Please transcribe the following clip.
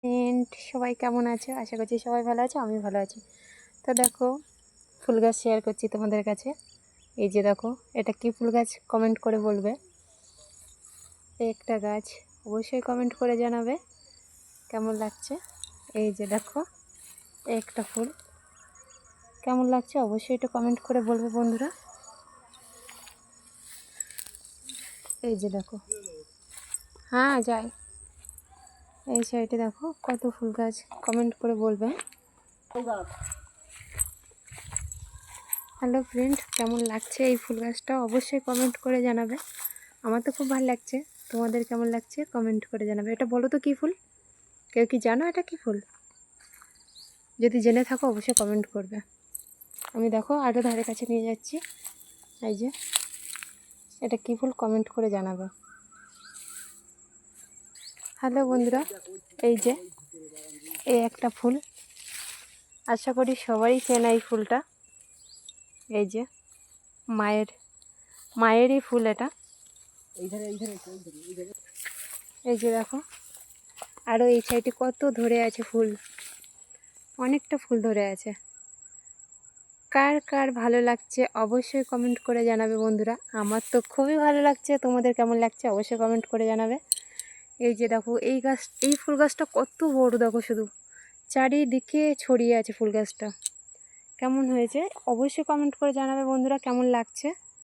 And সবাই কেমন আছে? আশা করছি সবাই ভালো আছে, আমি ভালো আছি। তো দেখো, ফুল গাছ শেয়ার করছি তোমাদের কাছে। এই যে দেখো, এটা কি ফুল গাছ কমেন্ট করে বলবে। একটা গাছ অবশ্যই কমেন্ট করে জানাবে কেমন লাগছে। এই যে দেখো, একটা ফুল কেমন লাগছে অবশ্যই এটা কমেন্ট করে বলবে বন্ধুরা। এই যে দেখো, হ্যাঁ যাই, এই সাইডে দেখো কত ফুল গাছ, কমেন্ট করে বলবে। হ্যালো ফ্রেন্ড, কেমন লাগছে এই ফুল গাছটা অবশ্যই কমেন্ট করে জানাবে। আমার তো খুব ভালো লাগছে, তোমাদের কেমন লাগছে কমেন্ট করে জানাবে। এটা বলো তো কী ফুল? কেউ কি জানো এটা কী ফুল? যদি জেনে থাকো অবশ্যই কমেন্ট করবে। আমি দেখো আরও ধারে কাছে নিয়ে যাচ্ছি। এই যে এটা কী ফুল কমেন্ট করে জানাবে। হ্যালো বন্ধুরা, এই যে এই একটা ফুল, আশা করি সবারই চেনা এই ফুলটা। এই যে মায়েরই ফুল এটা। এই যে দেখো, আরও এই সাইডে কত ধরে আছে ফুল, অনেকটা ফুল ধরে আছে। কার কার ভালো লাগছে অবশ্যই কমেন্ট করে জানাবে বন্ধুরা। আমার তো খুবই ভালো লাগছে, তোমাদের কেমন লাগছে অবশ্যই কমেন্ট করে জানাবে। এই যে দেখো, এই ফুল গাছটা কত বড়, দেখো শুধু চারিদিকে ছড়িয়ে আছে ফুল গাছটা। কেমন হয়েছে অবশ্যই কমেন্ট করে জানাবে বন্ধুরা, কেমন লাগছে।